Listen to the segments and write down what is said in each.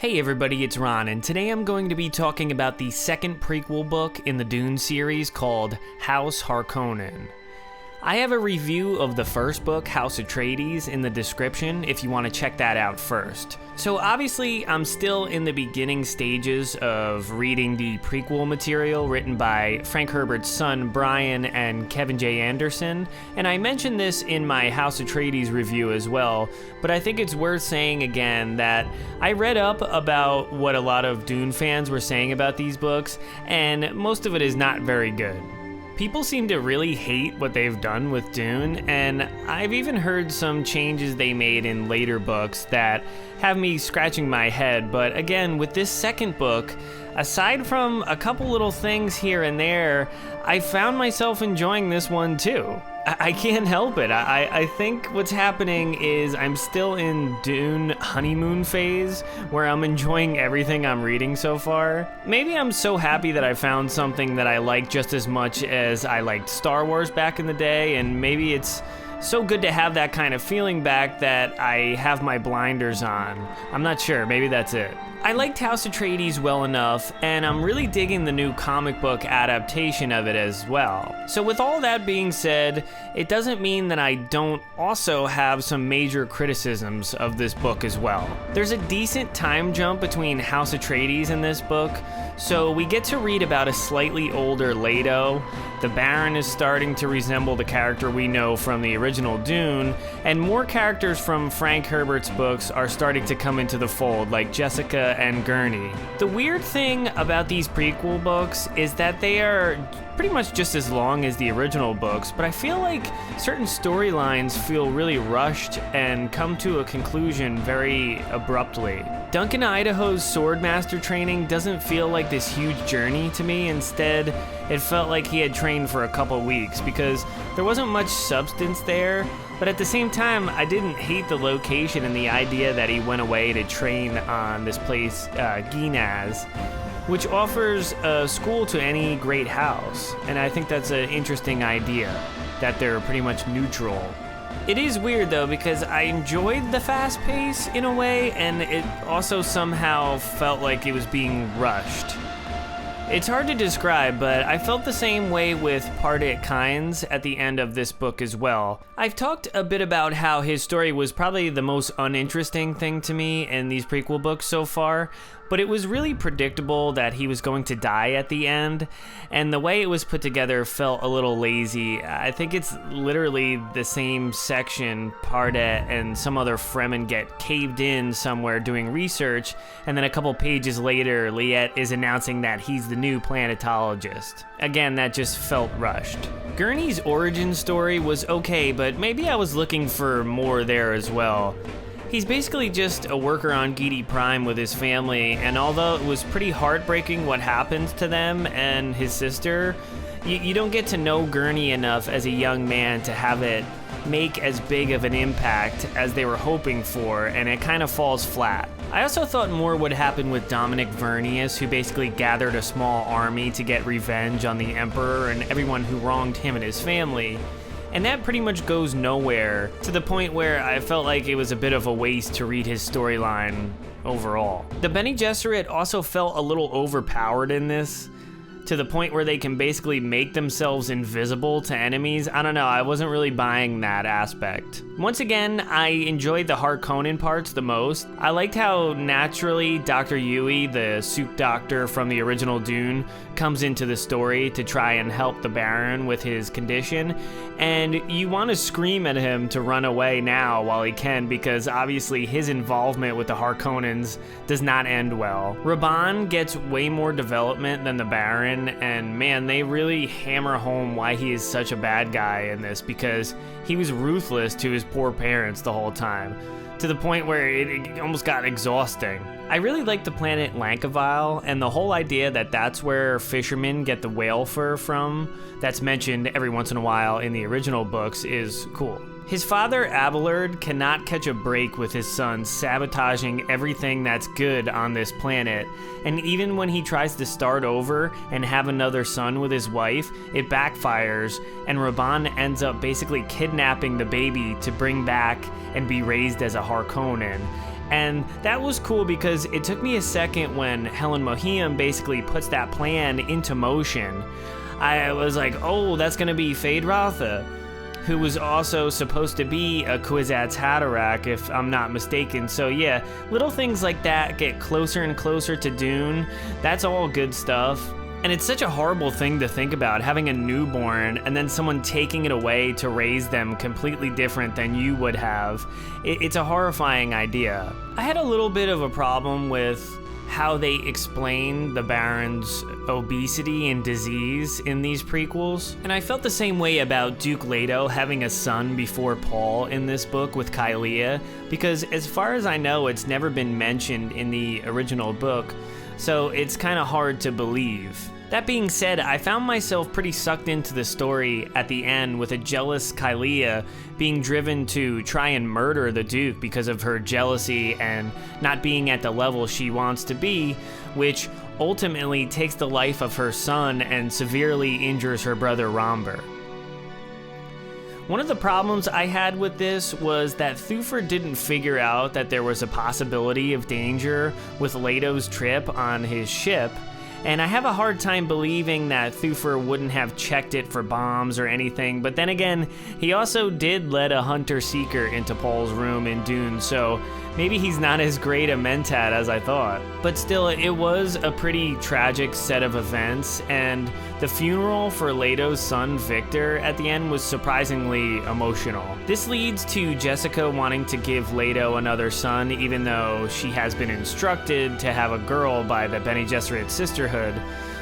Hey everybody, it's Ron, and today I'm going to be talking about the second prequel book in the Dune series called House Harkonnen. I have a review of the first book, House Atreides, in the description if you want to check that out first. So obviously, I'm still in the beginning stages of reading the prequel material written by Frank Herbert's son, Brian, and Kevin J. Anderson, and I mentioned this in my House Atreides review as well, but I think it's worth saying again that I read up about what a lot of Dune fans were saying about these books, and most of it is not very good. People seem to really hate what they've done with Dune, and I've even heard some changes they made in later books that have me scratching my head. But again, with this second book, aside from a couple little things here and there, I found myself enjoying this one too. I can't help it. I think what's happening is I'm still in Dune honeymoon phase, where I'm enjoying everything I'm reading so far. Maybe I'm so happy that I found something that I like just as much as I liked Star Wars back in the day, and maybe it's so good to have that kind of feeling back that I have my blinders on. I'm not sure, maybe that's it. I liked House Atreides well enough, and I'm really digging the new comic book adaptation of it as well. So with all that being said, it doesn't mean that I don't also have some major criticisms of this book as well. There's a decent time jump between House Atreides and this book, so we get to read about a slightly older Leto. The Baron is starting to resemble the character we know from the original Dune, and more characters from Frank Herbert's books are starting to come into the fold, like Jessica and Gurney. The weird thing about these prequel books is that they are pretty much just as long as the original books, but I feel like certain storylines feel really rushed and come to a conclusion very abruptly. Duncan Idaho's Swordmaster training doesn't feel like this huge journey to me. Instead, it felt like he had trained for a couple weeks because there wasn't much substance there, but at the same time, I didn't hate the location and the idea that he went away to train on this place, Ginaz, which offers a school to any great house, and I think that's an interesting idea, that they're pretty much neutral. It is weird though, because I enjoyed the fast pace in a way, and it also somehow felt like it was being rushed. It's hard to describe, but I felt the same way with Pardit Kynes at the end of this book as well. I've talked a bit about how his story was probably the most uninteresting thing to me in these prequel books so far, but it was really predictable that he was going to die at the end, and the way it was put together felt a little lazy. I think it's literally the same section Pardit and some other Fremen get caved in somewhere doing research, and then a couple pages later, Liet is announcing that he's the new planetologist. Again, that just felt rushed. Gurney's origin story was okay, but maybe I was looking for more there as well. He's basically just a worker on Giedi Prime with his family, and although it was pretty heartbreaking what happened to them and his sister, you don't get to know Gurney enough as a young man to have it make as big of an impact as they were hoping for, and it kind of falls flat. I also thought more would happen with Dominic Vernius, who basically gathered a small army to get revenge on the Emperor and everyone who wronged him and his family. And that pretty much goes nowhere, to the point where I felt like it was a bit of a waste to read his storyline overall. The Bene Gesserit also felt a little overpowered in this, to the point where they can basically make themselves invisible to enemies. I don't know, I wasn't really buying that aspect. Once again, I enjoyed the Harkonnen parts the most. I liked how naturally Dr. Yui, the soup doctor from the original Dune, comes into the story to try and help the Baron with his condition, and you want to scream at him to run away now while he can, because obviously his involvement with the Harkonnens does not end well. Rabban gets way more development than the Baron, and man, they really hammer home why he is such a bad guy in this, because he was ruthless to his poor parents the whole time, to the point where it almost got exhausting. I really like the planet Lankavile, and the whole idea that that's where fishermen get the whale fur from, that's mentioned every once in a while in the original books, is cool. His father, Abelard, cannot catch a break with his son sabotaging everything that's good on this planet, and even when he tries to start over and have another son with his wife, it backfires, and Rabban ends up basically kidnapping the baby to bring back and be raised as a Harkonnen. And that was cool because it took me a second when Helen Mohim basically puts that plan into motion. I was like, oh, that's gonna be Feyd-Rautha, who was also supposed to be a Kwisatz Haderach, if I'm not mistaken. So yeah, little things like that get closer and closer to Dune. That's all good stuff. And it's such a horrible thing to think about, having a newborn and then someone taking it away to raise them completely different than you would have. It's a horrifying idea. I had a little bit of a problem with how they explain the Baron's obesity and disease in these prequels. And I felt the same way about Duke Leto having a son before Paul in this book with Kylea, because as far as I know, it's never been mentioned in the original book, so it's kind of hard to believe. That being said, I found myself pretty sucked into the story at the end with a jealous Kylea being driven to try and murder the Duke because of her jealousy and not being at the level she wants to be, which ultimately takes the life of her son and severely injures her brother Romber. One of the problems I had with this was that Thufir didn't figure out that there was a possibility of danger with Leto's trip on his ship, and I have a hard time believing that Thufir wouldn't have checked it for bombs or anything, but then again, he also did let a hunter-seeker into Paul's room in Dune, so maybe he's not as great a mentat as I thought. But still, it was a pretty tragic set of events, and the funeral for Leto's son Victor at the end was surprisingly emotional. This leads to Jessica wanting to give Leto another son, even though she has been instructed to have a girl by the Bene Gesserit Sisterhood.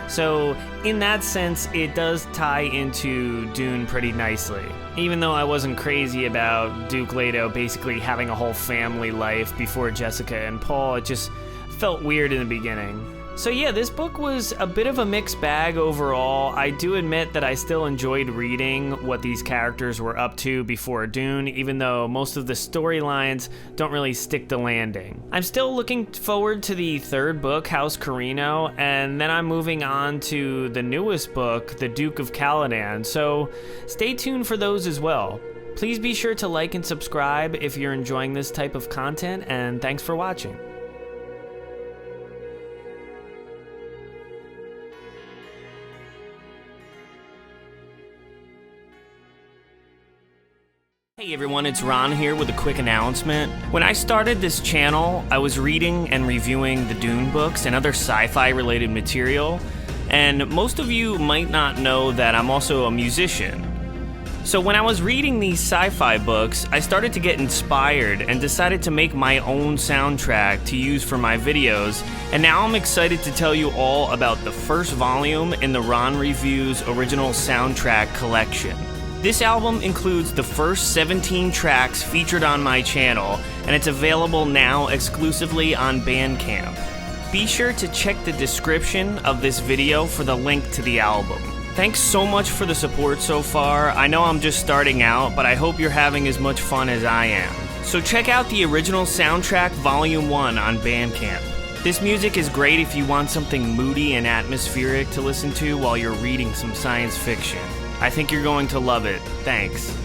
So in that sense, it does tie into Dune pretty nicely. Even though I wasn't crazy about Duke Leto basically having a whole family life before Jessica and Paul, it just felt weird in the beginning. So yeah, this book was a bit of a mixed bag overall. I do admit that I still enjoyed reading what these characters were up to before Dune, even though most of the storylines don't really stick the landing. I'm still looking forward to the third book, House Carino, and then I'm moving on to the newest book, The Duke of Caladan, so stay tuned for those as well. Please be sure to like and subscribe if you're enjoying this type of content, and thanks for watching. Hey everyone, it's Ron here with a quick announcement. When I started this channel, I was reading and reviewing the Dune books and other sci-fi related material, and most of you might not know that I'm also a musician. So when I was reading these sci-fi books, I started to get inspired and decided to make my own soundtrack to use for my videos, and now I'm excited to tell you all about the first volume in the Ron Reviews original soundtrack collection. This album includes the first 17 tracks featured on my channel, and it's available now exclusively on Bandcamp. Be sure to check the description of this video for the link to the album. Thanks so much for the support so far. I know I'm just starting out, but I hope you're having as much fun as I am. So check out the original soundtrack Volume 1 on Bandcamp. This music is great if you want something moody and atmospheric to listen to while you're reading some science fiction. I think you're going to love it. Thanks.